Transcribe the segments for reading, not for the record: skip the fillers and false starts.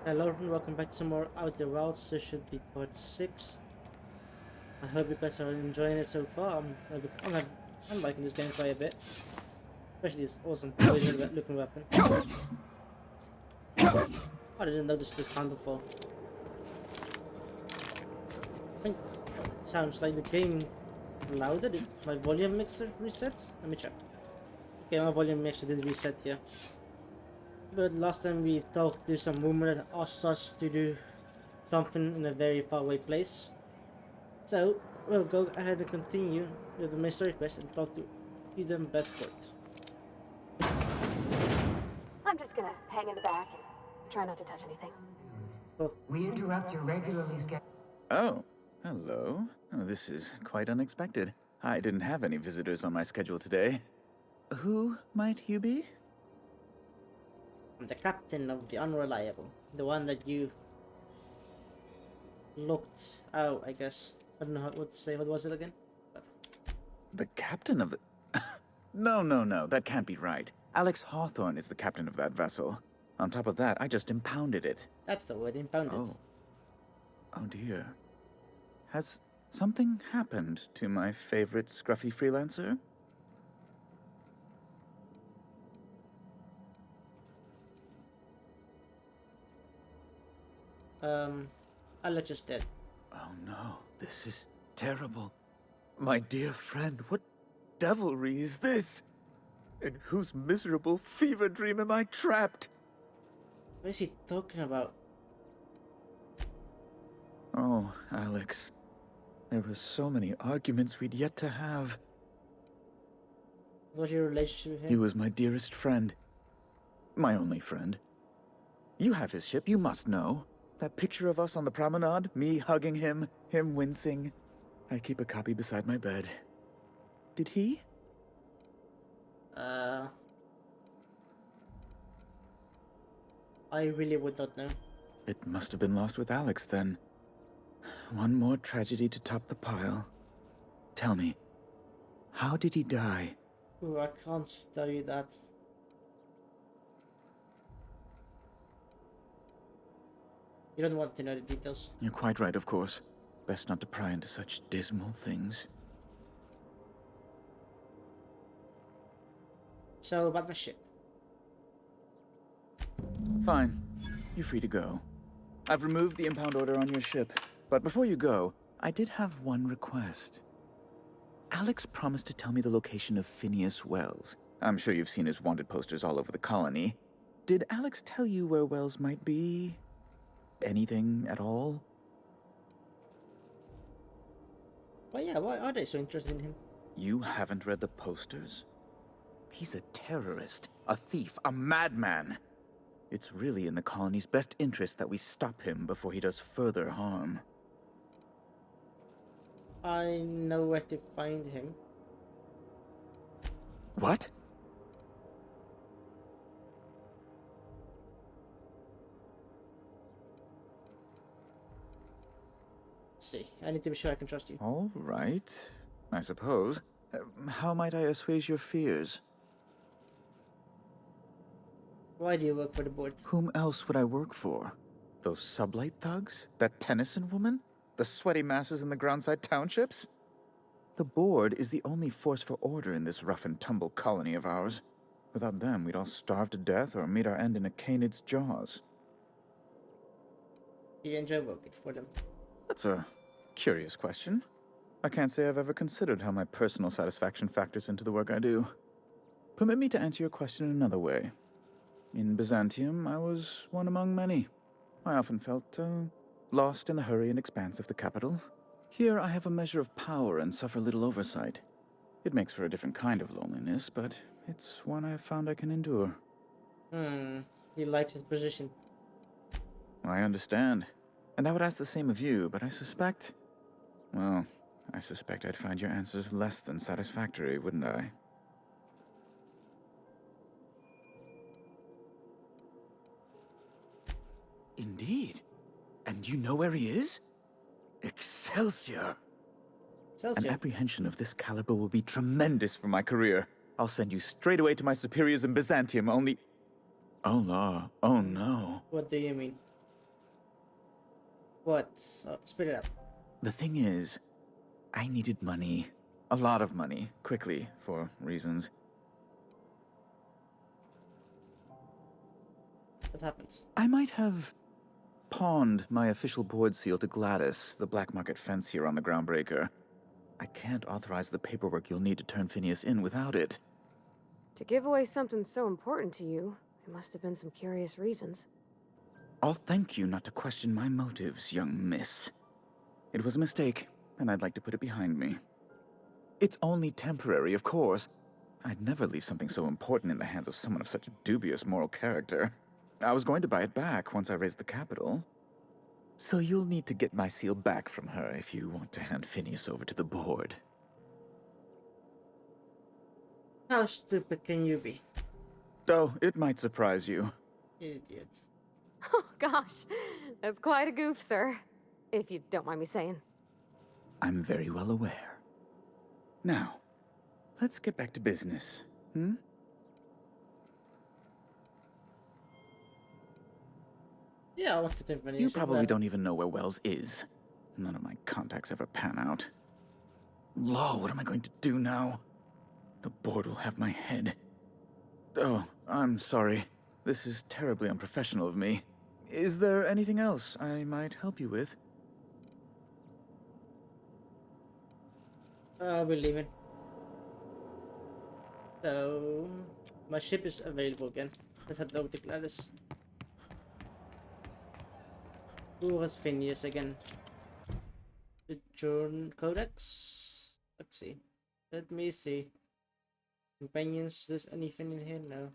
Hello and welcome back to some more Outer Wilds. This should be part 6. I hope you guys are enjoying it so far. I'm liking this game quite a bit. Especially this awesome wizard looking weapon. I didn't notice this sound before. I think it sounds like the game louder. Did my volume mixer resets? Let me check. Okay, my volume mixer did reset here. But last time we talked to some woman that asked us to do something in a very far away place. So, we'll go ahead and continue with the mystery quest and talk to Eden Bedford. I'm just gonna hang in the back and try not to touch anything. Oh, We interrupt your regularly scheduled. Oh, hello. Oh, this is quite unexpected. I didn't have any visitors on my schedule today. Who might you be? I'm the captain of the Unreliable. The one that you looked out, I guess. I don't know what to say. What was it again? But The captain of the... No, that can't be right. Alex Hawthorne is the captain of that vessel. On top of that, I just impounded it. that's the word, impounded. Oh. Oh dear. Has something happened to my favorite scruffy freelancer? Alex is dead. Oh no, this is terrible. My dear friend, what devilry is this? In whose miserable fever dream am I trapped? What is he talking about? Oh, Alex. There were so many arguments we'd yet to have. What was your relationship with him? He was my dearest friend. My only friend. You have his ship, you must know. That picture of us on the promenade, me hugging him, him wincing. I keep a copy beside my bed. Did he? I really would not know. It must have been lost with Alex then. One more tragedy to top the pile. Tell me, how did he die? Ooh, I can't tell you that. You don't want to know the details. You're quite right, of course. Best not to pry into such dismal things. So, about my ship. Fine. You're free to go. I've removed the impound order on your ship. But before you go, I did have one request. Alex promised to tell me the location of Phineas Wells. I'm sure you've seen his wanted posters all over the colony. Did Alex tell you where Wells might be? Anything at all? But yeah, why are they so interested in him? You haven't read the posters? He's a terrorist, a thief, a madman. It's really in the colony's best interest that we stop him before he does further harm. I know where to find him. What? Let's see. I need to be sure I can trust you. All right, I suppose. How might I assuage your fears? Why do you work for the board? Whom else would I work for? Those sublight thugs? That Tennyson woman? The sweaty masses in the groundside townships? The board is the only force for order in this rough and tumble colony of ours. Without them, we'd all starve to death or meet our end in a canid's jaws. Do you enjoy working for them? That's a curious question. I can't say I've ever considered how my personal satisfaction factors into the work I do. Permit me to answer your question another way. In Byzantium, I was one among many. I often felt lost in the hurry and expanse of the capital. Here I have a measure of power and suffer little oversight. It makes for a different kind of loneliness, but it's one I've found I can endure. He likes his position. I understand. And I would ask the same of you, but I suspect I'd find your answers less than satisfactory, wouldn't I? Indeed. And you know where he is? Excelsior! An Celsius. apprehension of this caliber will be tremendous for my career. I'll send you straight away to my superiors in Byzantium, only... Oh, law. Oh, no. What do you mean? What? Spit it up. The thing is, I needed money. A lot of money, quickly, for reasons. What happens? I might have pawned my official board seal to Gladys, the black market fence here on the Groundbreaker. I can't authorize the paperwork you'll need to turn Phineas in without it. To give away something so important to you, there must have been some curious reasons. I'll thank you not to question my motives, young miss. It was a mistake, and I'd like to put it behind me. It's only temporary, of course. I'd never leave something so important in the hands of someone of such dubious moral character. I was going to buy it back once I raised the capital. So you'll need to get my seal back from her if you want to hand Phineas over to the board. How stupid can you be? Oh, it might surprise you. Idiot. Oh, gosh. That's quite a goof, sir. If you don't mind me saying. I'm very well aware. Now, let's get back to business, hmm? Yeah, I want 15 minutes. You probably don't even know where Wells is. None of my contacts ever pan out. Law, what am I going to do now? The board will have my head. Oh, I'm sorry. This is terribly unprofessional of me. Is there anything else I might help you with? We're leaving. So, my ship is available again. Let's head over to Gladys. Who was Phineas again? The Journ Codex? Let's see. Let me see. Companions, there's anything in here? No.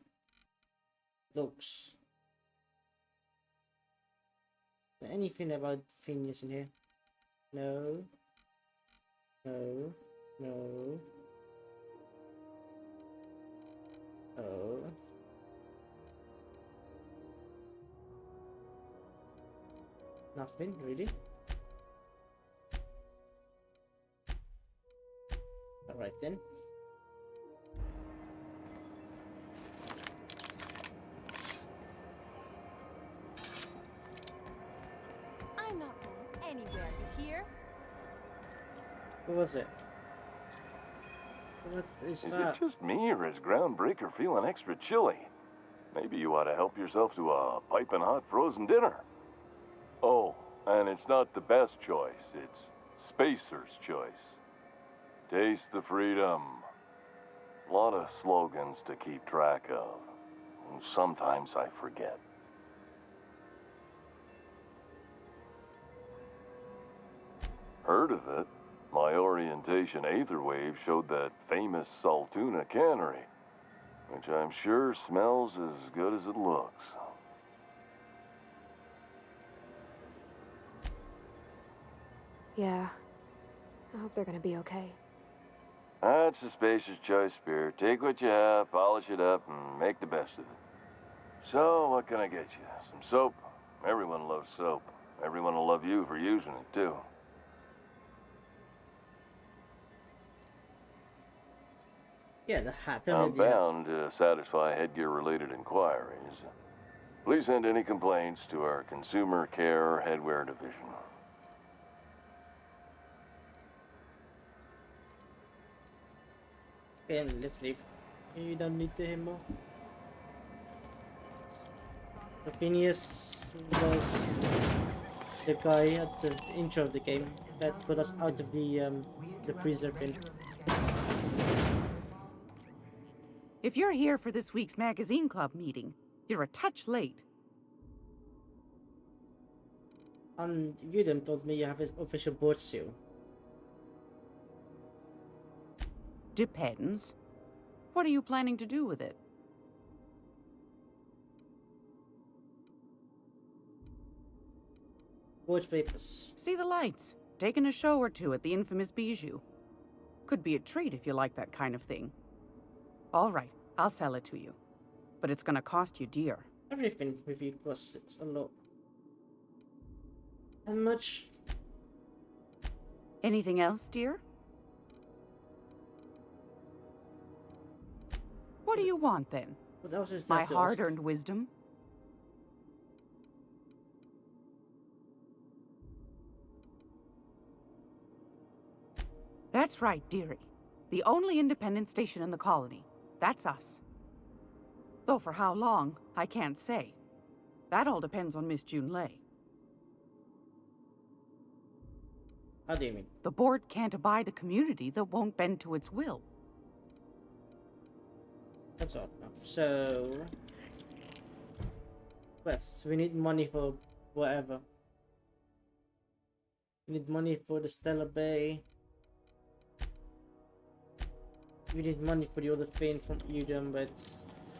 Looks. Is there anything about Phineas in here? No. No. No. Oh. Nothing, really? Alright then. I'm not going anywhere, you hear? What was it? What is Is that? it just me, or is Groundbreaker feeling extra chilly? Maybe you ought to help yourself to a piping hot frozen dinner. Oh, and it's not the best choice, it's Spacer's choice. Taste the freedom. A lot of slogans to keep track of. Sometimes I forget. Heard of it? My orientation aetherwave showed that famous Saltuna cannery, which I'm sure smells as good as it looks. Yeah. I hope they're gonna be okay. That's a spacious choice, Spirit. Take what you have, polish it up, and make the best of it. So, what can I get you? Some soap? Everyone loves soap. Everyone will love you for using it, too. Yeah, the hat. I'm The hat. bound to satisfy headgear-related inquiries. Please send any complaints to our Consumer Care Headwear Division. Okay, let's leave. You don't need to hear more. So Phineas was the guy at the intro of the game that got us out of the freezer thing. If you're here for this week's magazine club meeting, you're a touch late. And Udem told me you have his official board seal. Depends. What are you planning to do with it? Board papers. See the lights. Taking a show or two at the infamous Bijou. Could be a treat if you like that kind of thing. All right, I'll sell it to you. But it's gonna cost you dear. Everything with you costs a lot. How much? Anything else, dear? What do you want, then? What else is My there to ask? hard-earned wisdom? That's right, dearie. The only independent station in the colony. That's us. Though for how long, I can't say. That all depends on Miss Junlei. How do you mean? The board can't abide a community that won't bend to its will. That's all. So, yes, we need money for whatever. We need money for the Stellar Bay. We need money for the other thing from Udon, but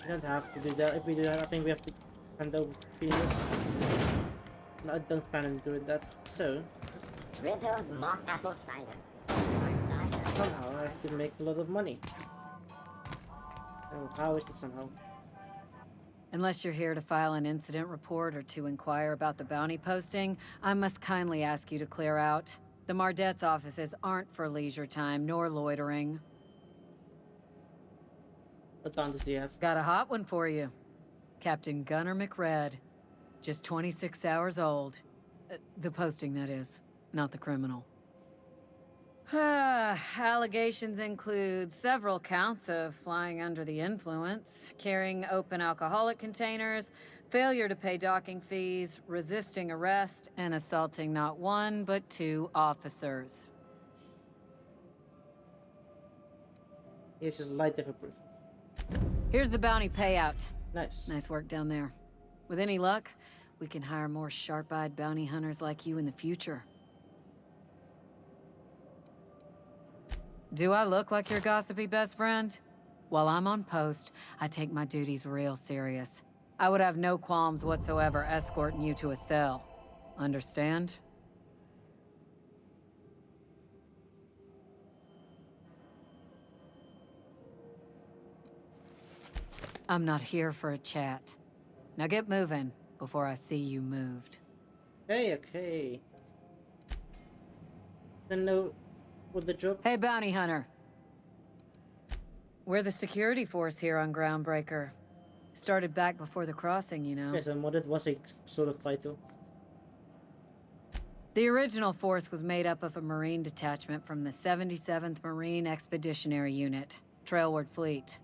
we don't have to do that. If we do that, I think we have to hand over Venus. No, I don't plan on doing that. So, Rizzo's mock apple cider. somehow I have to make a lot of money. Oh, how is this somehow? Unless you're here to file an incident report or to inquire about the bounty posting, I must kindly ask you to clear out. The Mardet's offices aren't for leisure time nor loitering. What bounties do you have? Got a hot one for you. Captain Gunnar McRed. Just 26 hours old. The posting, that is, not the criminal. Allegations include several counts of flying under the influence, carrying open alcoholic containers, failure to pay docking fees, resisting arrest, and assaulting not one but 2 officers. It's just light of a proof. Here's the bounty payout. Nice. Nice work down there. With any luck, we can hire more sharp-eyed bounty hunters like you in the future. Do I look like your gossipy best friend? While I'm on post, I take my duties real serious. I would have no qualms whatsoever escorting you to a cell. Understand? I'm not here for a chat. Now get moving before I see you moved. Okay. Then no, with the job. Hey, bounty hunter. We're the security force here on Groundbreaker. Started back before the crossing, you know. Yes, and what it was a sort of title. The original force was made up of a Marine detachment from the 77th Marine Expeditionary Unit, Trailward Fleet.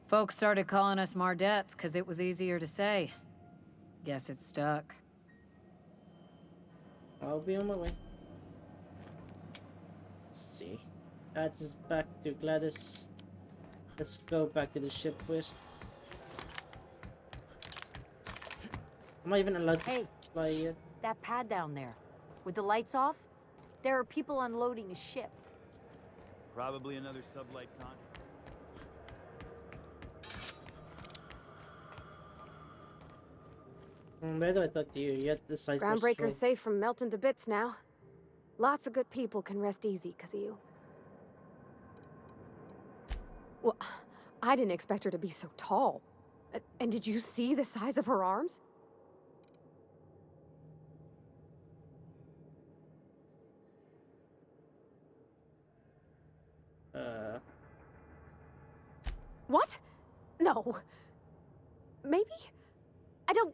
Folks started calling us Mardettes because it was easier to say. Guess it stuck. I'll be on my way. Let's see. That is back to Gladys. Let's go back to the ship first. Am I even allowed to Hey. fly yet? That pad down there, with the lights off, there are people unloading a ship. Probably another sublight contract. Where do I talk to you? Yet the site was Groundbreaker's full. safe from melting to bits now. Lots of good people can rest easy because of you. Well, I didn't expect her to be so tall. And did you see the size of her arms? What? No. Maybe? I don't...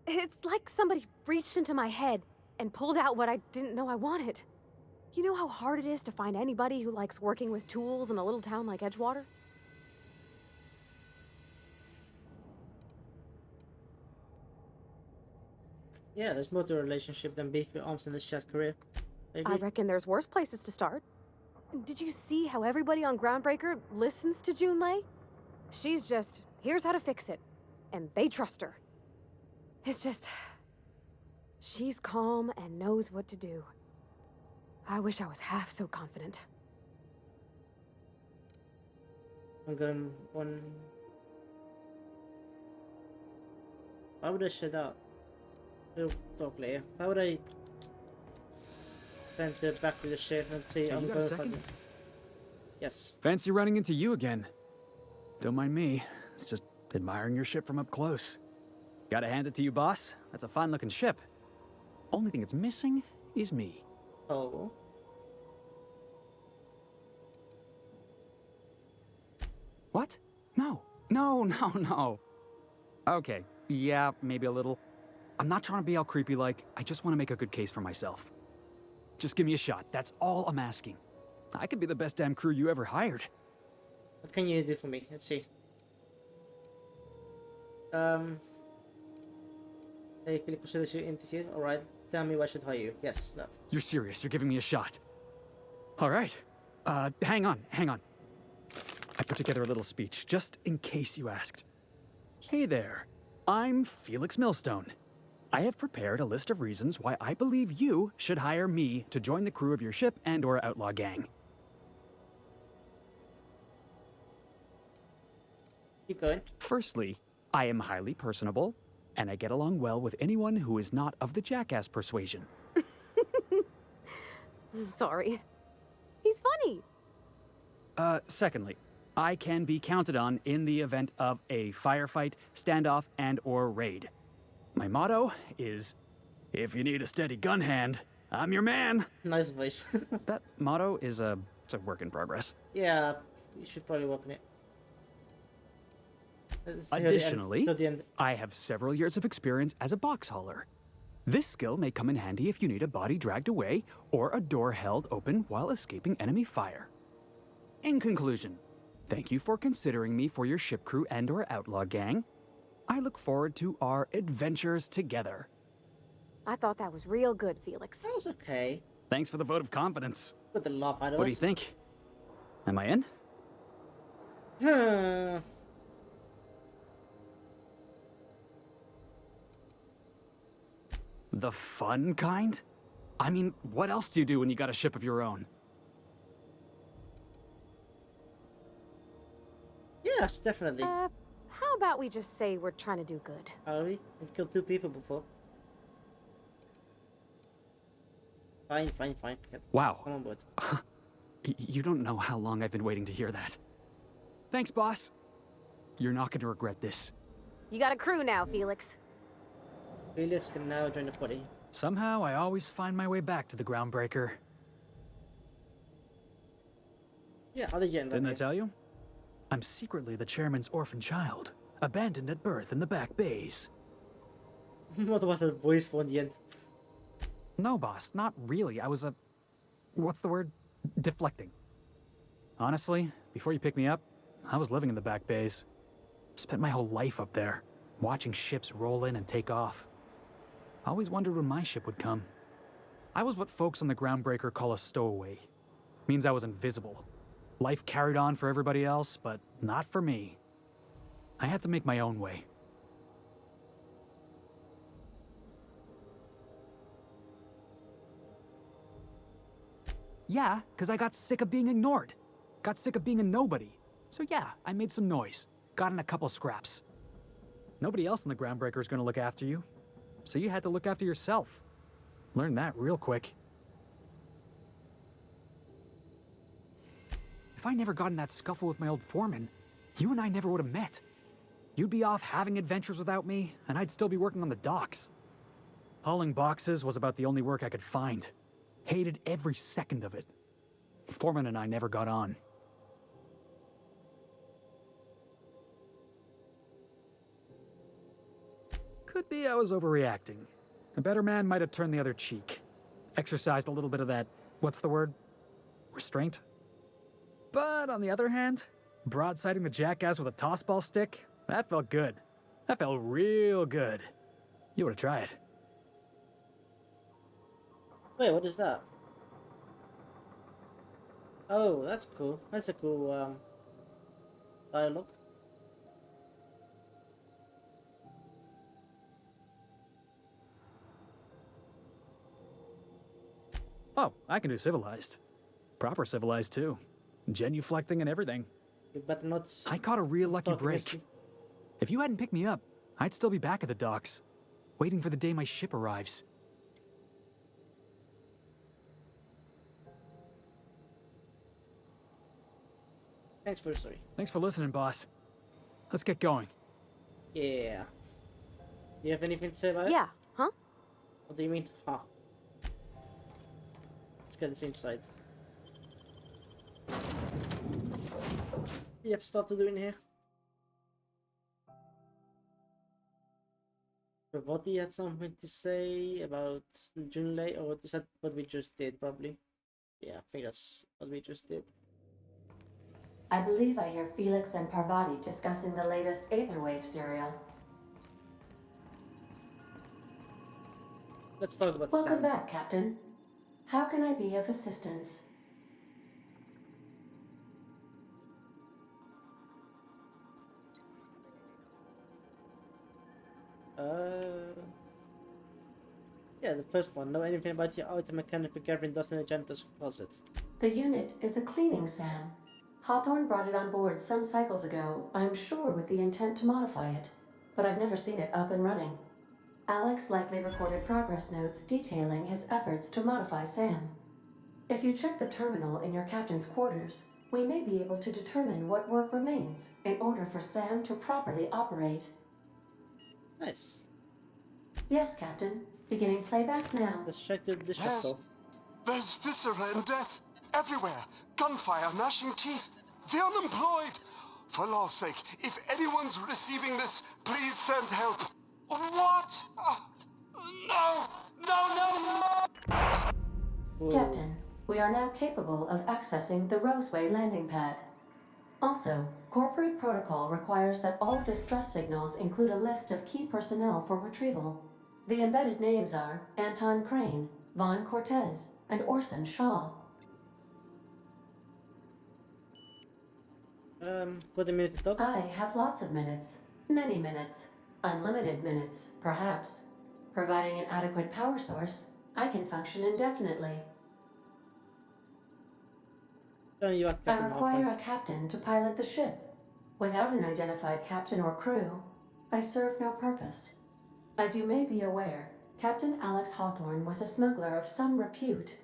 It's like somebody reached into my head and pulled out what I didn't know I wanted. You know how hard it is to find anybody who likes working with tools in a little town like Edgewater? Yeah, there's more to a relationship than beef your arms in this chat career. Maybe. I reckon there's worse places to start. Did you see how everybody on Groundbreaker listens to Junlei? She's just, here's how to fix it. And they trust her. It's just... she's calm and knows what to do. I wish I was half so confident. I'm going one. Why would I shut out? We'll talk later. Why would I send it back to the ship and say Hey, I'm you got a going second? fucking... Yes. Fancy running into you again. Don't mind me. It's just admiring your ship from up close. Gotta hand it to you, boss. That's a fine-looking ship. Only thing it's missing is me. Oh. What? No. No. Okay, yeah, maybe a little. I'm not trying to be all creepy like. I just want to make a good case for myself. just give me a shot. That's all I'm asking. I could be the best damn crew you ever hired. What can you do for me? Let's see. Hey, Philip considers you interview. Alright, tell me why I should hire you. Yes, that. You're serious, you're giving me a shot. Alright. Hang on. I put together a little speech, just in case you asked. Hey there, I'm Felix Millstone. I have prepared a list of reasons why I believe you should hire me to join the crew of your ship and/or outlaw gang. Keep going. Firstly, I am highly personable, and I get along well with anyone who is not of the jackass persuasion. I'm sorry. He's funny. Secondly, I can be counted on in the event of a firefight, standoff, and/or raid. My motto is, if you need a steady gun hand, I'm your man. Nice voice. That motto is it's a work in progress. Yeah, you should probably work on it. Additionally, till the end. I have several years of experience as a box hauler. This skill may come in handy if you need a body dragged away or a door held open while escaping enemy fire. In conclusion, thank you for considering me for your ship crew and/or outlaw gang. I look forward to our adventures together. I thought that was real good, Felix. That was okay. Thanks for the vote of confidence. Good to laugh at us. What do you think? Am I in? The fun kind? I mean, what else do you do when you got a ship of your own? Yeah, definitely. How about we just say we're trying to do good? Are we? We've killed 2 people before. Fine. Wow. Come on board. You don't know how long I've been waiting to hear that. Thanks, boss. You're not going to regret this. You got a crew now, Felix. Felix can now join the party. Somehow, I always find my way back to the Groundbreaker. Yeah, how did you end up Didn't I here? tell you? I'm secretly the chairman's orphan child, abandoned at birth in the back bays. What was that voice for in the end? No, boss, not really. I was what's the word? Deflecting. Honestly, before you picked me up, I was living in the back bays. Spent my whole life up there, watching ships roll in and take off. Always wondered when my ship would come. I was what folks on the Groundbreaker call a stowaway. Means I was invisible. Life carried on for everybody else, but not for me. I had to make my own way. Yeah, because I got sick of being ignored. Got sick of being a nobody. So yeah, I made some noise. Got in a couple scraps. Nobody else in the Groundbreaker is going to look after you. So you had to look after yourself. Learned that real quick. If I never got in that scuffle with my old foreman, you and I never would have met. You'd be off having adventures without me, and I'd still be working on the docks. Hauling boxes was about the only work I could find. Hated every second of it. Foreman and I never got on. Could be I was overreacting. A better man might have turned the other cheek. Exercised a little bit of that, what's the word? Restraint? But on the other hand, broadsiding the jackass with a tossball stick, that felt good. That felt real good. You ought to try it. Wait, what is that? Oh, that's cool. That's a cool dialogue. Oh, I can do civilized. Proper civilized too. Genuflecting and everything. You better not. I caught a real lucky talk against break. me. If you hadn't picked me up, I'd still be back at the docks, waiting for the day my ship arrives. Thanks for the story. Thanks for listening, boss. Let's get going. Yeah. You have anything to say about it? Yeah, huh? What do you mean? Huh. Let's get this inside. You have stuff to do in here? Pravati had something to say about Junlei, or is that what we just did? Probably. Yeah, I think that's what we just did. I believe I hear Felix and Parvati discussing the latest Aetherwave serial. Let's talk about Welcome Sam. back, Captain. How can I be of assistance? Yeah, the first one. Know anything about your auto mechanical gathering dust in the janitor's closet? The unit is a cleaning SAM. Hawthorne brought it on board some cycles ago, I'm sure with the intent to modify it, but I've never seen it up and running. Alex likely recorded progress notes detailing his efforts to modify SAM. If you check the terminal in your captain's quarters, we may be able to determine what work remains in order for SAM to properly operate. Nice. Yes, Captain. Beginning playback now. Let's check the distress call. There's viscera and death everywhere. Gunfire, gnashing teeth. The unemployed. For law's sake, if anyone's receiving this, please send help. What? No! No, no, no! Whoa. Captain, we are now capable of accessing the Roseway landing pad. Also, corporate protocol requires that all distress signals include a list of key personnel for retrieval. The embedded names are Anton Crane, Vaughn Cortez, and Orson Shaw. Got a minute to talk? I have lots of minutes. Many minutes. Unlimited minutes, perhaps. Providing an adequate power source, I can function indefinitely. Tell me you are I Captain require Hawthorne. a captain to pilot the ship. Without an identified captain or crew, I serve no purpose. As you may be aware, Captain Alex Hawthorne was a smuggler of some repute.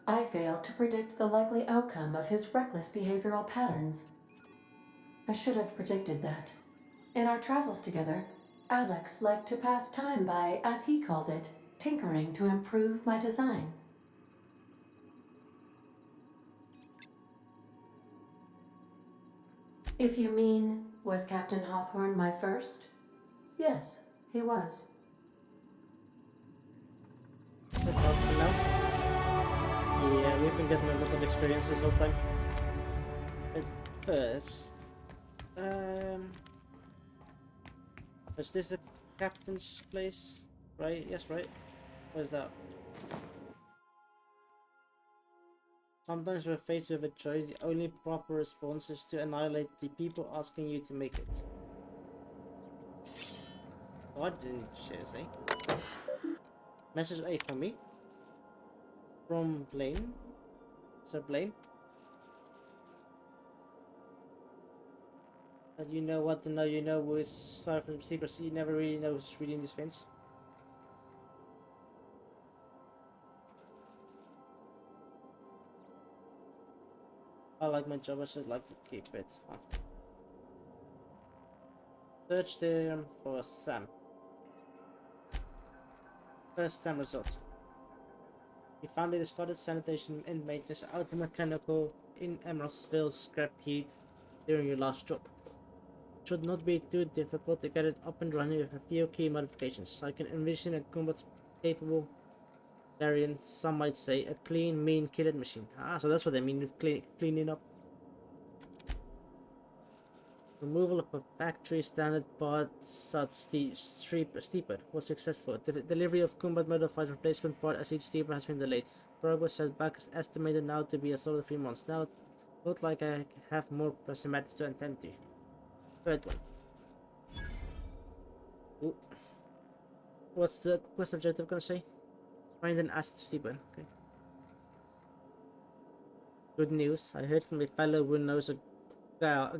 I failed to predict the likely outcome of his reckless behavioral patterns. I should have predicted that. In our travels together, Alex liked to pass time by, as he called it, tinkering to improve my design. If you mean, was Captain Hawthorne my first? Yes, he was. That's all for now. Yeah, we've been getting a lot of experiences all the time. But first, is this the captain's place? Right? Yes, right? What is that? Sometimes we're faced with a choice. The only proper response is to annihilate the people asking you to make it. What didn't she say? Message A for me. From Blaine. Sir Blaine. That you know what to know, you know who is sorry for the secrecy, you never really know who's reading these things. I like my job, I should like to keep it. Huh. Search term for Sam. First Sam result. We found a discarded sanitation inmate is auto-mechanical in Emeraldsville scrap heap during your last job. It should not be too difficult to get it up and running with a few key modifications. I can envision a combat-capable variant, some might say, a clean, mean killing machine. Ah, so that's what they mean with cleaning up. Removal of a factory standard part such steeper was successful. The delivery of combat modified replacement part as each steeper has been delayed. Progress setback is estimated now to be a solid 3 months. Now, not like I have more pressing matters to attend to. Third one. Ooh. What's the quest objective gonna say? Find an acid steeper. Okay. Good news. I heard from a fellow who knows a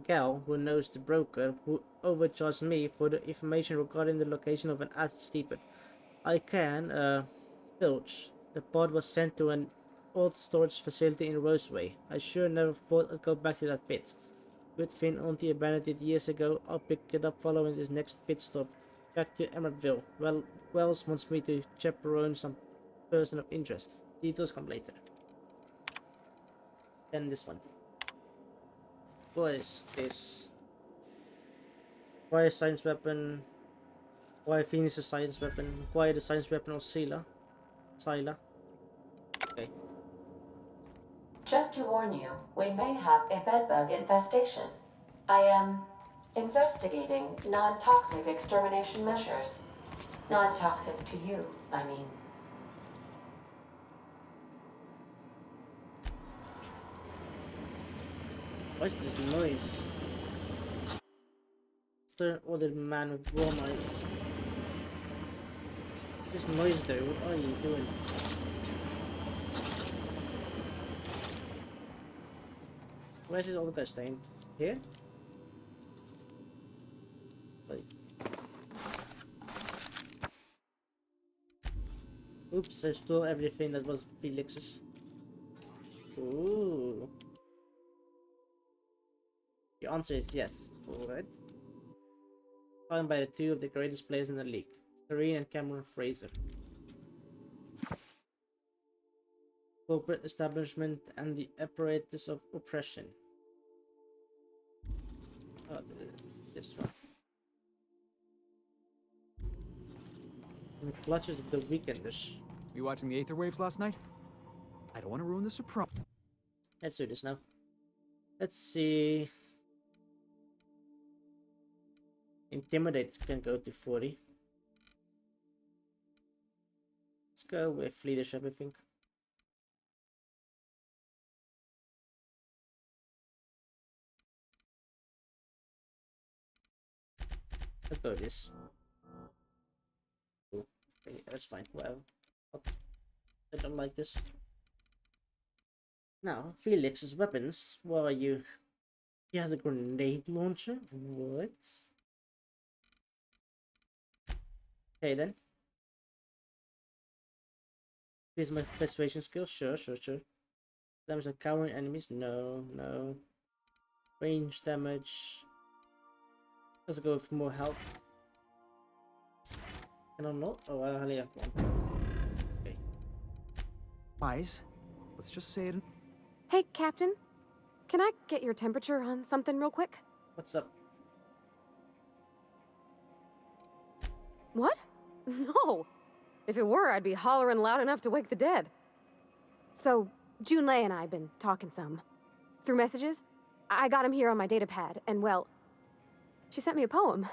gal who knows the broker who overcharged me for the information regarding the location of an acid steeper. I can, filch. The pod was sent to an old storage facility in Roseway. I sure never thought I'd go back to that pit. Good thing Auntie abandoned it years ago. I'll pick it up following this next pit stop. Back to Emeraldville. Well, Wells wants me to chaperone some person of interest. Details come later. Then this one. What is this? Fire science weapon. Why Phoenix a science weapon? Acquire the science weapon of Scylla. Okay. Just to warn you, we may have a bedbug infestation. I am investigating non-toxic extermination measures. Non-toxic to you, I mean. What is this noise? Stern ordered man with warm eyes. This noise though, what are you doing? Where is this other guy staying? Here? Wait. Oops, I stole everything that was Felix's. Ooh. The answer is yes. Alright. Found by the two of the greatest players in the league, Serene and Cameron Fraser. Corporate establishment and the apparatus of oppression. Oh, this one. In the clutches of the weekenders. You watching the Aether Waves last night? I don't want to ruin the surprise. Let's do this now. Let's see. Intimidate can go to 40. Let's go with leadership, I think. Let's go with this. Cool. Okay, that's fine. Whatever. I don't like this. Now, Felix's weapons. What are you? He has a grenade launcher? What? Okay then. Here's my persuasion skill. Sure. Damage on cowering enemies? No. Range damage. Let's go with more health. Can I not? Oh, I only have one. Okay. Wise. Let's just say it. Hey, Captain. Can I get your temperature on something real quick? What's up? What? No. If it were, I'd be hollering loud enough to wake the dead. So, Junlei and I have been talking some. Through messages. I got him here on my datapad, and well, she sent me a poem.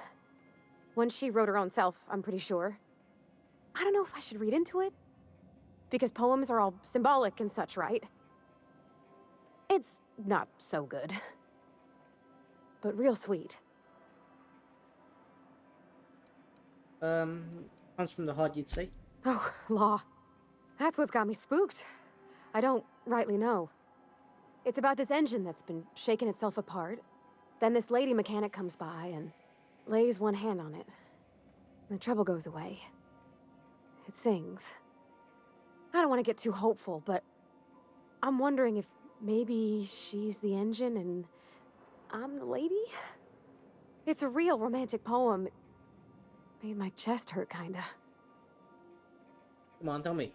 One she wrote her own self, I'm pretty sure. I don't know if I should read into it. Because poems are all symbolic and such, right? It's not so good. But real sweet. Comes from the heart, you'd say? Oh, law. That's what's got me spooked. I don't rightly know. It's about this engine that's been shaking itself apart. Then this lady mechanic comes by and lays one hand on it. The trouble goes away. It sings. I don't want to get too hopeful, but I'm wondering if maybe she's the engine and I'm the lady? It's a real romantic poem. It made my chest hurt, kinda. Come on, tell me.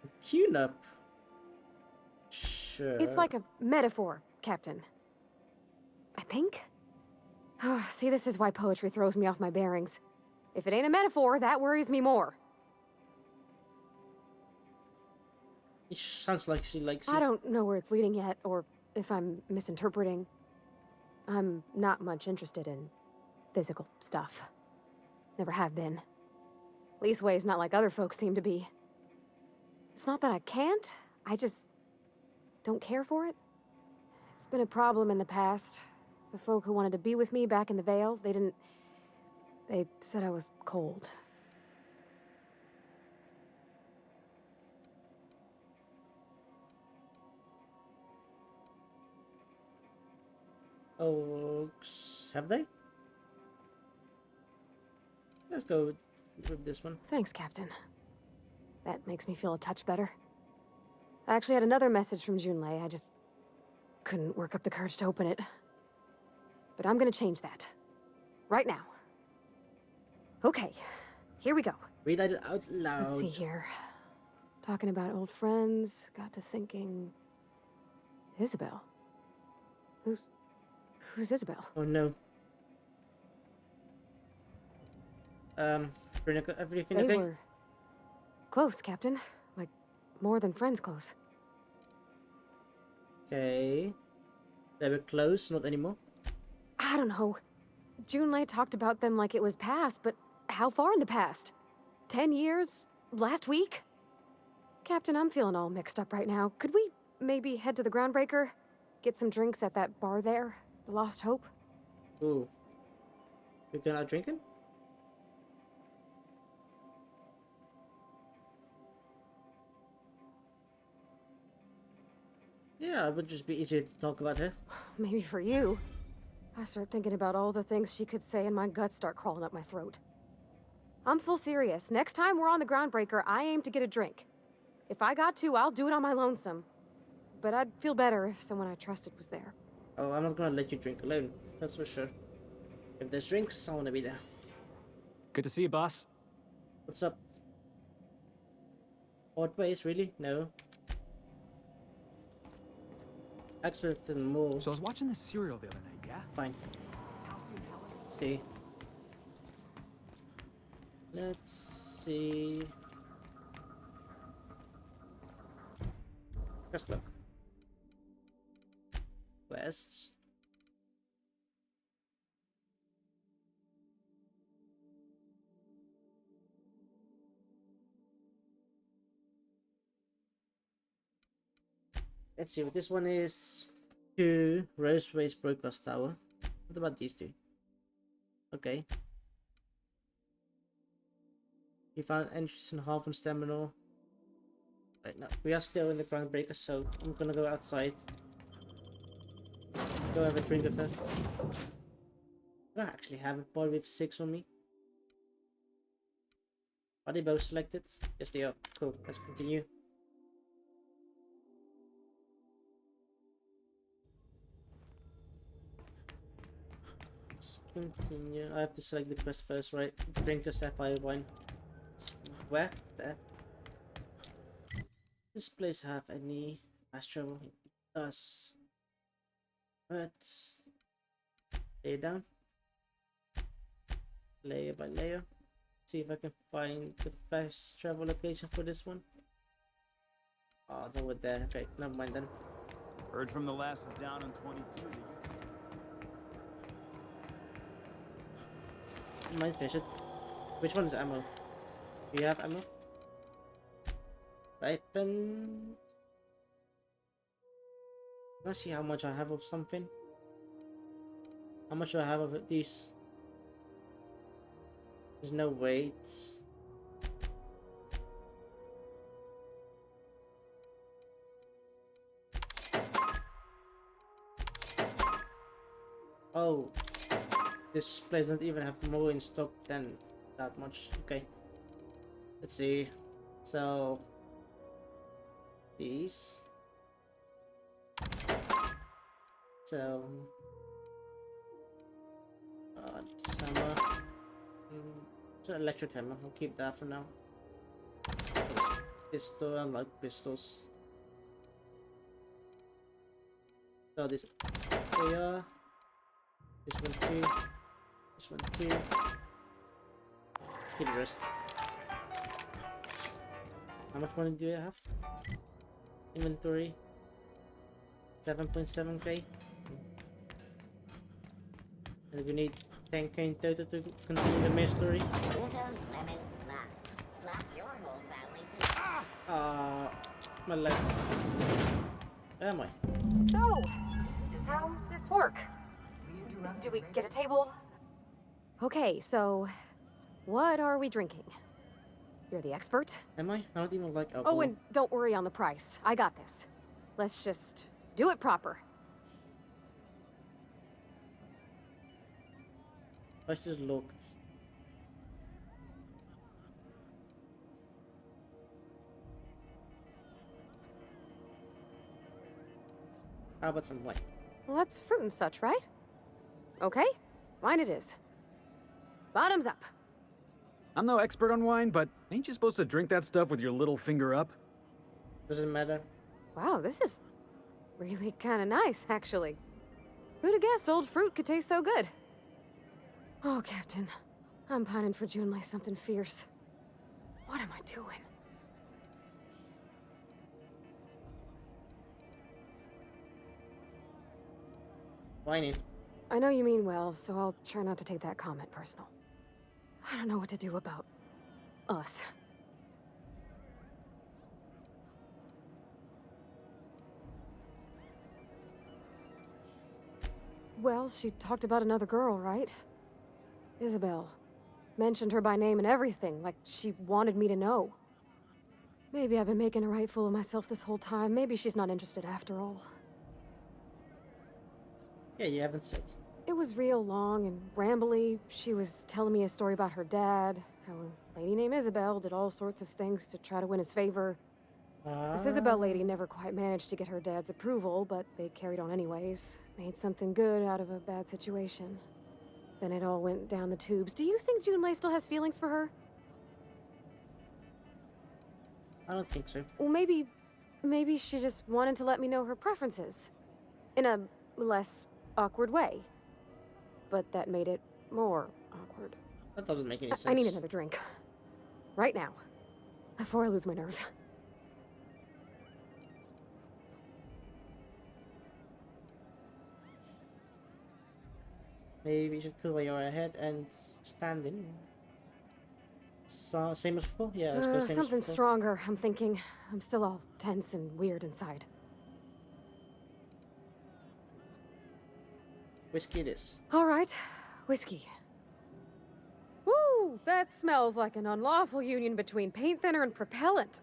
A tune-up? Sure. It's like a metaphor, Captain. I think? See, this is why poetry throws me off my bearings. If it ain't a metaphor, that worries me more. It sounds like she likes it. I don't know where it's leading yet, or if I'm misinterpreting. I'm not much interested in physical stuff. Never have been. Leastways not like other folks seem to be. It's not that I can't, I just don't care for it. It's been a problem in the past. The folk who wanted to be with me back in the Vale, they said I was cold. Oh, have they? Let's go with this one. Thanks, Captain. That makes me feel a touch better. I actually had another message from Junlei. I just couldn't work up the courage to open it. But I'm gonna change that. Right now. Okay, here we go. Read it out loud. Let's see here. Talking about old friends, got to thinking... Isabel? Who's Isabel? Oh no. Everything They okay? were close, Captain. Like, more than friends close. Okay. They were close, not anymore. I don't know. Junlei talked about them like it was past, but how far in the past? 10 years? Last week? Captain, I'm feeling all mixed up right now. Could we maybe head to the Groundbreaker? Get some drinks at that bar there? The Lost Hope? Ooh. You're going out drinking? Yeah, it would just be easier to talk about her. Maybe for you. I start thinking about all the things she could say and my guts start crawling up my throat. I'm full serious. Next time we're on the Groundbreaker, I aim to get a drink. If I got to, I'll do it on my lonesome. But I'd feel better if someone I trusted was there. Oh, I'm not gonna let you drink alone. That's for sure. If there's drinks, I wanna be there. Good to see you, boss. What's up? Odd ways, really? No. I expected more. So I was watching this serial the other night, yeah? Fine. Let's see. Let's see. Just look. Quests. Let's see what this one is. 2 Roseways Broadcast Tower. What about these two? Okay. You found entries in Half and Stamina. Right now, we are still in the Groundbreaker, so I'm gonna go outside. Go have a drink with her. I don't actually have a body with 6 on me. Are they both selected? Yes, they are. Cool. Let's continue. Let's continue. I have to select the quest first, right? Drink a sapphire wine. Where? There. This place have any fast travel? It does. But lay it down. Layer by layer. See if I can find the fast travel location for this one. Oh, it's over there. Okay, never mind then. Heard from the last is down on 22. Might finish it. Which one is ammo? Do you have ammo? Weapon. Let's see how much I have of something. How much do I have of these? There's no weight. Oh, this place doesn't even have more in stock than that much. Okay, let's see. So these. So hammer. So electric hammer. I'll keep that for now. Pistol. I like pistols. So this. They are. This one too. This one too. Get the rest. How much money do I have? Inventory. 7.7k. And we need 10k in total to continue the main story. My leg. Where am I? So, how's this work? Do we get a table? Okay, so what are we drinking? You're the expert. Am I? I don't even like alcohol. Oh, and don't worry on the price. I got this. Let's just do it proper. Price is locked. How about some wine? Well, that's fruit and such, right? Okay, wine it is. Bottoms up. I'm no expert on wine, but ain't you supposed to drink that stuff with your little finger up? Doesn't matter. Wow, this is really kind of nice, actually. Who'd have guessed old fruit could taste so good? Oh, Captain. I'm pining for June like something fierce. What am I doing? Whining. I know you mean well, so I'll try not to take that comment personal. I don't know what to do about us. Well, she talked about another girl, right? Isabel. Mentioned her by name and everything, like she wanted me to know. Maybe I've been making a right fool of myself this whole time. Maybe she's not interested after all. Yeah, you haven't said. It was real long and rambly. She was telling me a story about her dad, how a lady named Isabel did all sorts of things to try to win his favor. This Isabel lady never quite managed to get her dad's approval, but they carried on anyways. Made something good out of a bad situation. Then it all went down the tubes. Do you think Junlei still has feelings for her? I don't think so. Well, maybe she just wanted to let me know her preferences. In a less awkward way. But that made it more awkward. That doesn't make any sense. I need another drink. Right now. Before I lose my nerve. Maybe you should cool your head and stand in. So, same as before? Yeah, let's go same Something as before. stronger, I'm thinking. I'm still all tense and weird inside. Whiskey it is. All right, whiskey. Woo! That smells like an unlawful union between paint thinner and propellant.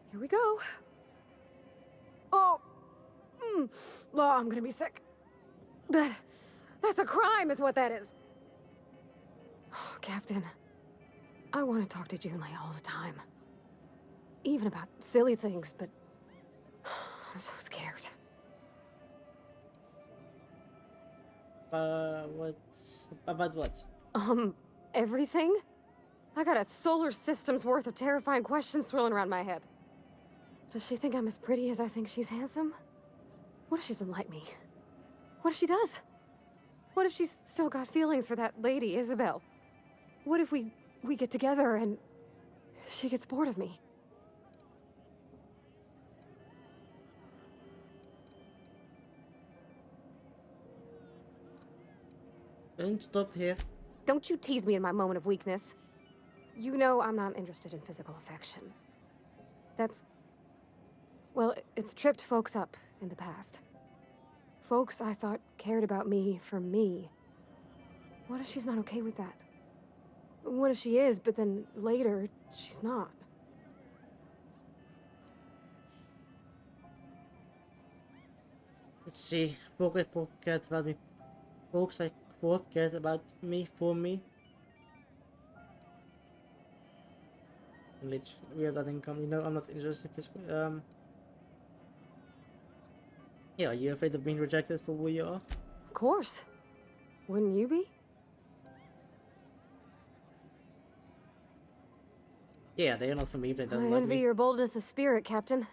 Here we go. Oh! Oh, I'm gonna be sick. That's a crime, is what that is. Oh, Captain. I want to talk to Junlei all the time. Even about silly things, but I'm so scared. About what? Everything? I got a solar system's worth of terrifying questions swirling around my head. Does she think I'm as pretty as I think she's handsome? What if she doesn't like me? What if she does? What if she's still got feelings for that lady, Isabel? What if we get together and she gets bored of me? Don't stop here. Don't you tease me in my moment of weakness. You know I'm not interested in physical affection. That's... well, it's tripped folks up in the past. Folks I thought cared about me for me. What if she's not okay with that? What if she is, but then later, she's not? Let's see. Folks I thought cared about me. Folks I thought cared about me for me. Let's we have that income. You know, I'm not interested physically. Yeah, are you afraid of being rejected for who you are? Of course. Wouldn't you be? Yeah, they're not for me if they I don't like envy me. your boldness of spirit, Captain.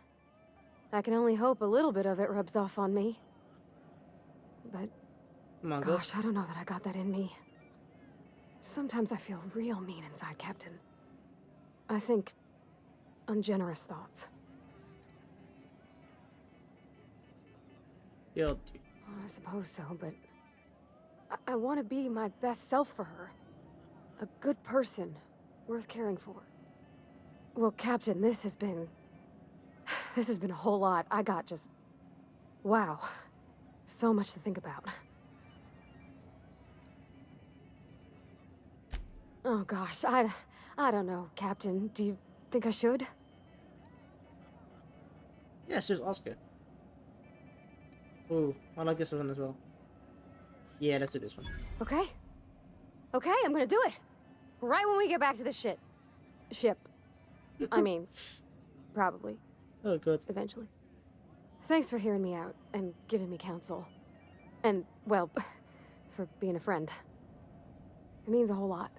I can only hope a little bit of it rubs off on me. But, Come on, go. gosh, I don't know that I got that in me. Sometimes I feel real mean inside, Captain. I think ungenerous thoughts. Guilty. I suppose so, but I want to be my best self for her. A good person, worth caring for. Well, Captain, this has been a whole lot. I got just... wow. So much to think about. Oh gosh, I don't know, Captain. Do you think I should? Yeah, it's just Oscar. Ooh, I like this one as well. Yeah, let's do this one. Okay. Okay, I'm gonna do it. Right when we get back to the ship. I mean, probably. Oh, good. Eventually. Thanks for hearing me out and giving me counsel. And, well, for being a friend. It means a whole lot.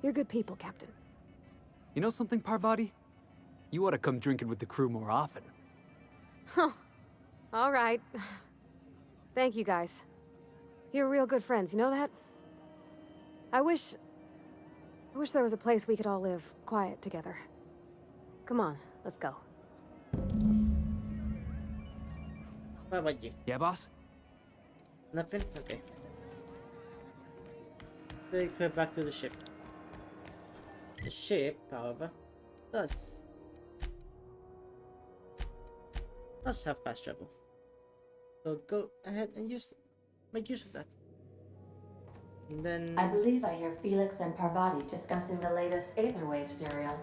You're good people, Captain. You know something, Parvati? You ought to come drinking with the crew more often. Huh. All right. Thank you, guys. You're real good friends, you know that? I wish there was a place we could all live quiet together. Come on, let's go. What about you? Yeah, boss? Nothing? Okay. Take her back to the ship. The ship, however, does have fast travel. So go ahead and make use of that. And then I believe I hear Felix and Parvati discussing the latest Aetherwave serial.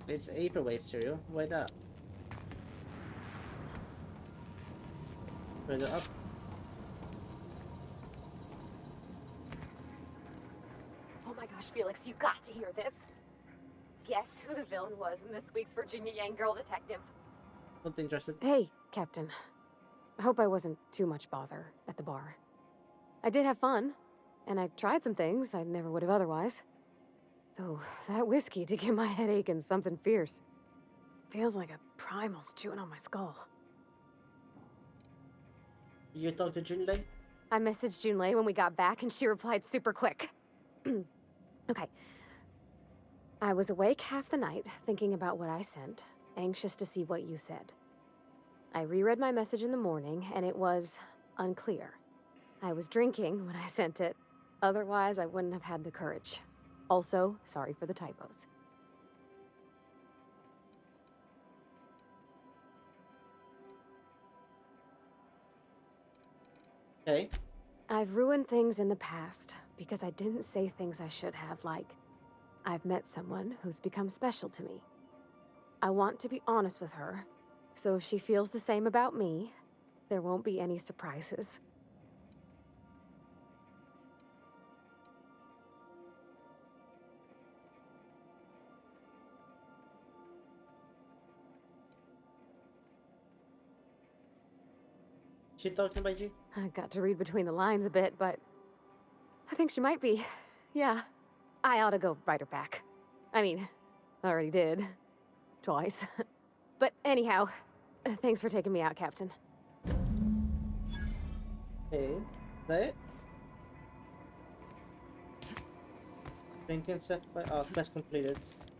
it's Vaporwave serial. Why that? Further up. Oh my gosh, Felix, you got to hear this. Guess who the villain was in this week's Virginia Yang Girl Detective? Not interested. Hey, Captain. I hope I wasn't too much bother at the bar. I did have fun, and I tried some things I never would have otherwise. Though, that whiskey did give my head aching something fierce. Feels like a primal's chewing on my skull. You talked to Junlei? I messaged Junlei when we got back, and she replied super quick. Okay. I was awake half the night, thinking about what I sent, anxious to see what you said. I reread my message in the morning, and it was unclear. I was drinking when I sent it. Otherwise, I wouldn't have had the courage. Also, sorry for the typos. Okay. I've ruined things in the past because I didn't say things I should have, like, I've met someone who's become special to me. I want to be honest with her, so if she feels the same about me, there won't be any surprises. She talking about you? I got to read between the lines a bit, but I think she might be. Yeah. I ought to go write her back. I mean, I already did. Twice. But anyhow, thanks for taking me out, Captain. Okay. Is that it? Drinking sapphire. Oh, quest completed.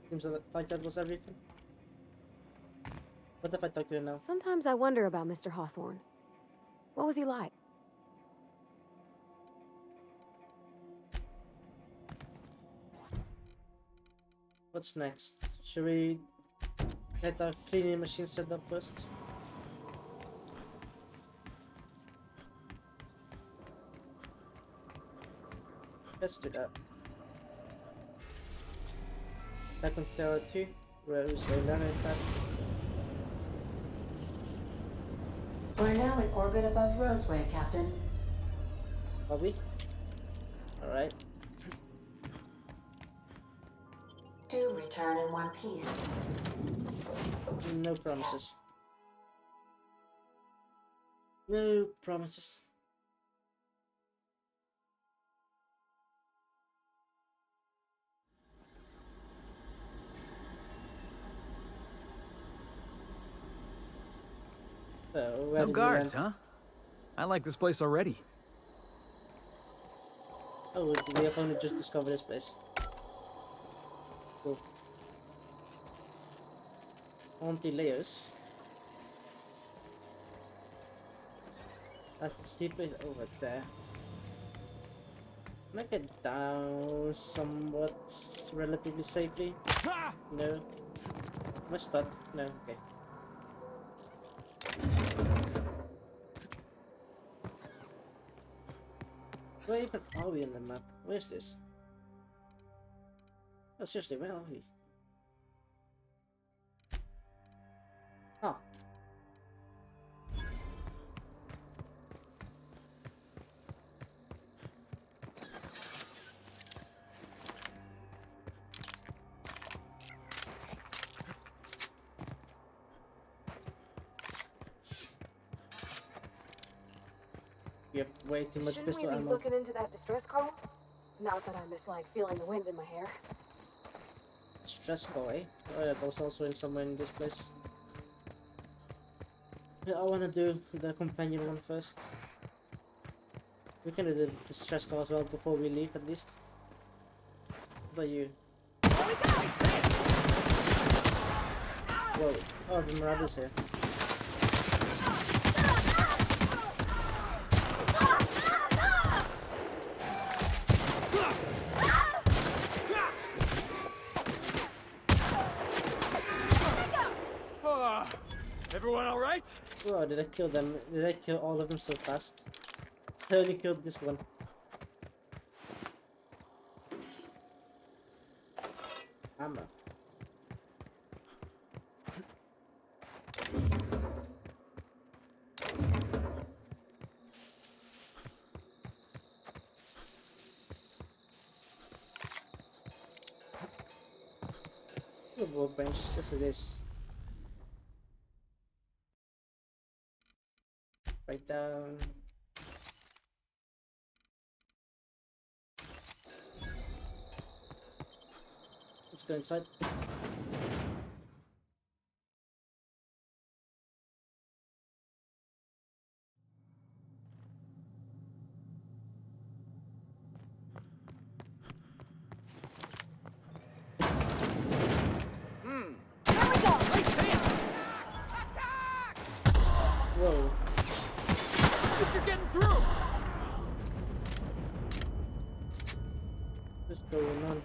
Seems like that was everything. What if I talk to her now? Sometimes I wonder about Mr. Hawthorne. What was he like? What's next? Should we get our cleaning machine set up first? Let's do that. Second Terror 2, where is the learning that? We're now in orbit above Roseway, Captain. Are we? Alright. Do return in one piece. No promises. No promises. So, where No did we guards, land? huh? I like this place already. Oh, we have only just discovered this place. Cool. Anti-layers. That's the steep place over there. Can I get down somewhat relatively safely? No. Am I stuck? No, okay. Where even are we on the map? Where's this? Oh, seriously, where are we? Oh. Yep, way too much Shouldn't pistol we be ammo. looking into that distress call? Not that I mislike feeling the wind in my hair. Stress call, eh? Oh, that was also in somewhere in this place. Yeah, I wanna do the companion one first. We can do the stress call as well before we leave at least. What about you? Whoa. Oh, the Marauders here. Everyone all right? Oh, did I kill them? Did I kill all of them so fast? I only killed this one. Ammo. The workbench, just it is. Right down. Let's go inside. Whoa. If you're getting through! What's going on?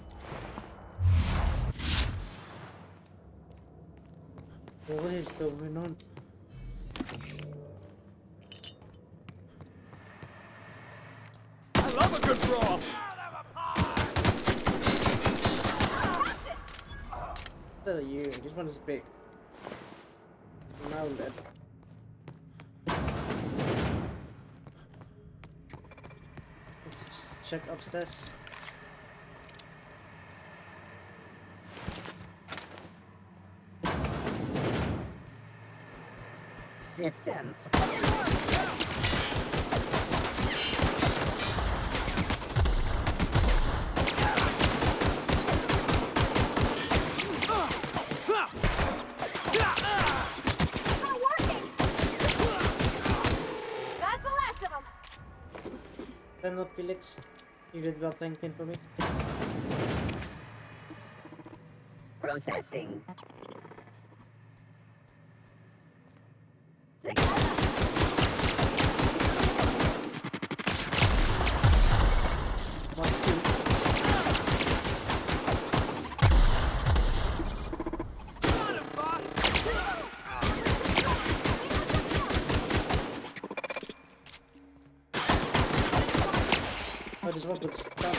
What is going on? I love a good brawl! What are you? This one is big. Now I'm dead. Let's just check upstairs. Systems. Stand up, Felix. You did well thanking for me. Processing. I just want to stop.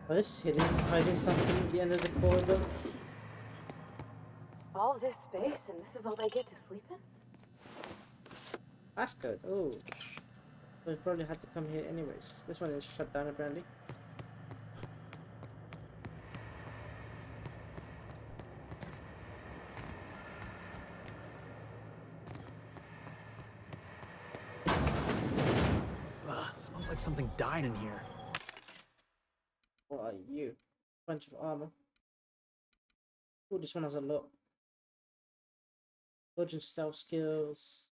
What is hiding something at the end of the corridor? All this space, and this is all they get to sleep in? Passcode. Oh. We probably had to come here anyways. This one is shut down apparently. Smells like something died in here. What are you? Bunch of armor. Oh, this one has a lot. Legend stealth skills.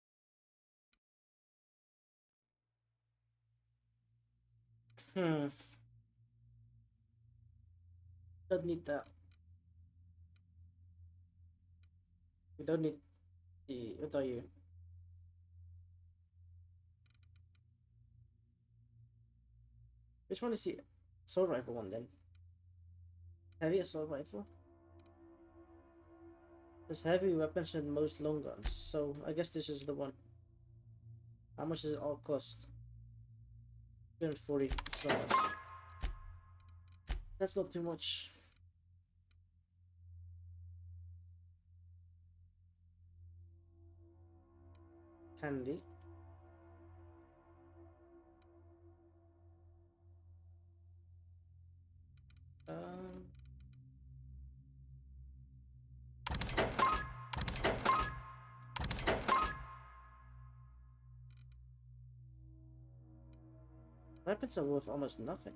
Don't need that. We don't need the. What are you? Which one is the assault rifle one then? Heavy assault rifle? There's heavy weapons and most long guns, so I guess this is the one. How much does it all cost? 240. That's not much. That's not too much. Candy. Weapons are worth almost nothing.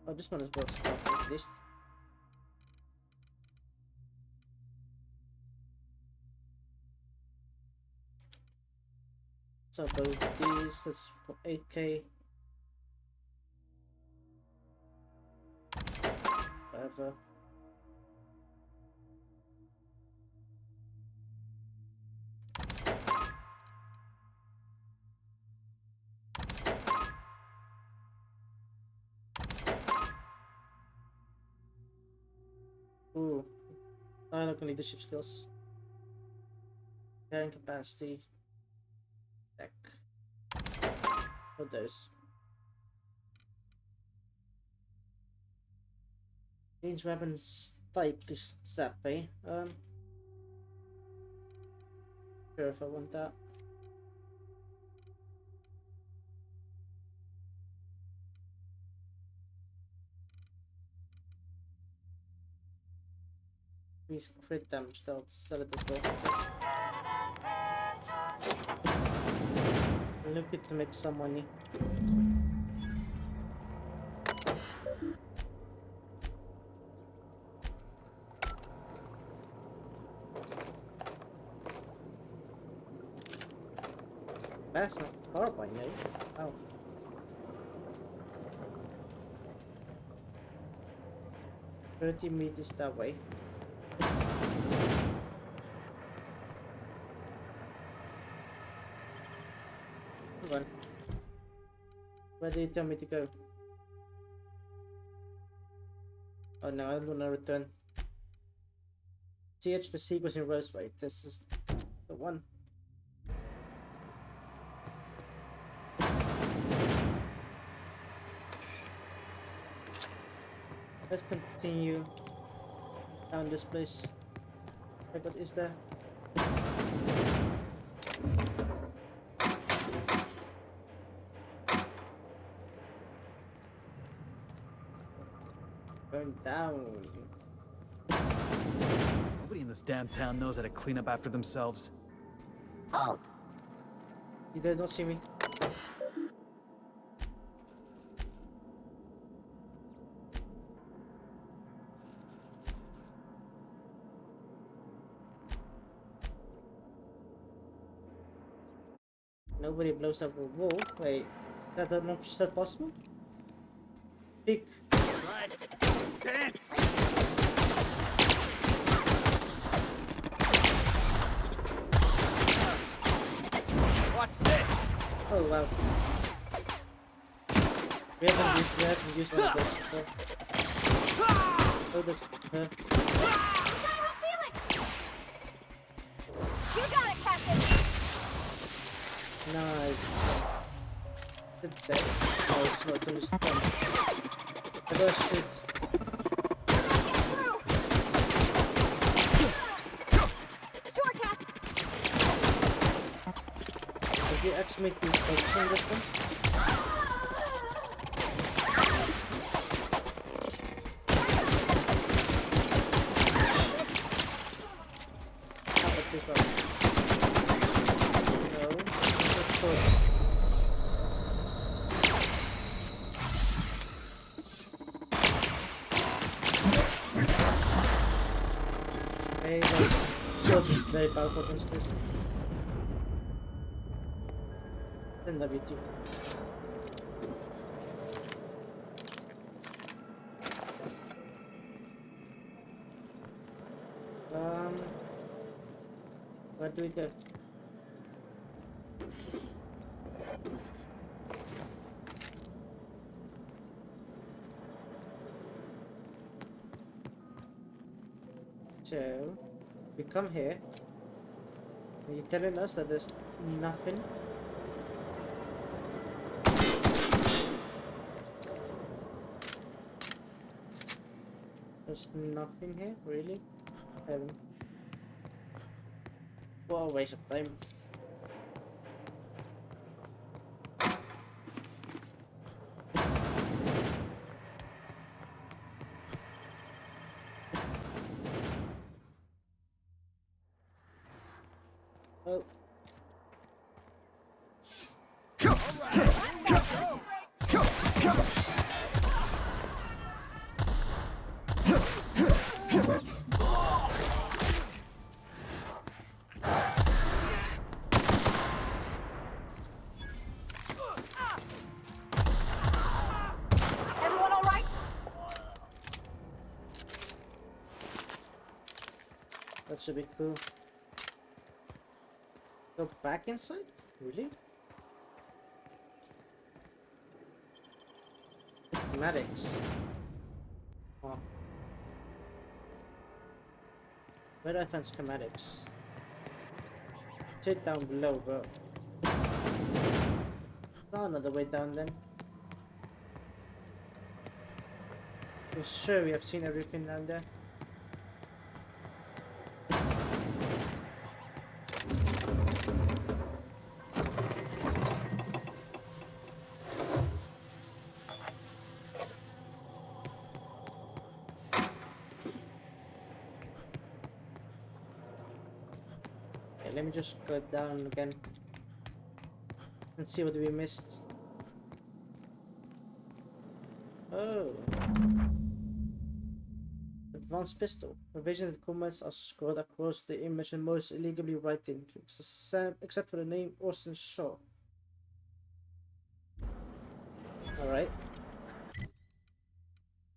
Oh, this one is worth stuff at least. So both these, that's for 8k. Whatever. Ooh. Dialogue and leadership skills. Carrying capacity. Tech. What those? Change weapons type to zap, eh? Sure if I want that. Increase crit damage, they'll sell it as well. Look it to make some money. That's not horrible, no? Oh. $30 meters that way. Hold on. Where do you tell me to go? Oh no, I'm gonna return. CH for sequence in Roseway. This is the one. Let's continue down this place. Okay, what is there? Burn down. Nobody in this damn town knows how to clean up after themselves. Halt! You don't see me. Nobody blows up a wall. Wait, is that possible? Pick. Right, dance. Watch this. Oh wow. We haven't used one of those before. Oh, this. You got it, Captain! Nice. It's dead. Oh, it's not, it's only stunned. I gotta shoot. Sure, Cap! Did you actually make the focus on this one? How about this one? No. Let's go. Hey, so very powerful against this. Then WT. Where do we go? So, we come here. Are you telling us that there's nothing? There's nothing here, really? What a waste of time. Oh. All right. Everyone all right? That should be cool. Go back inside? Really? Schematics. Oh. Where do I find schematics? Sit down below, bro. Oh, another way down then. I'm sure we have seen everything down there. Let me just go down again and see what we missed. Oh. Advanced pistol. Provisions and comments are scrolled across the image and most illegally writing, except for the name Austin Shaw. Alright.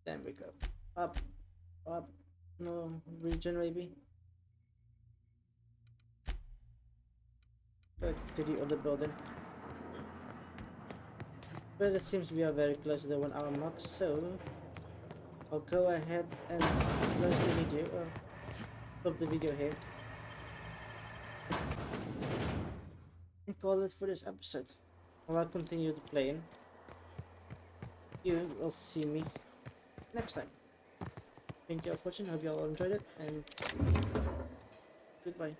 There we go. Up. Up. No. Region maybe. Go to the other building. But it seems we are very close to the 1 hour mark, so I'll go ahead and close the video, or stop the video here, and call it for this episode. While I continue to playing, you will see me next time. Thank you all for watching, hope you all enjoyed it, and goodbye.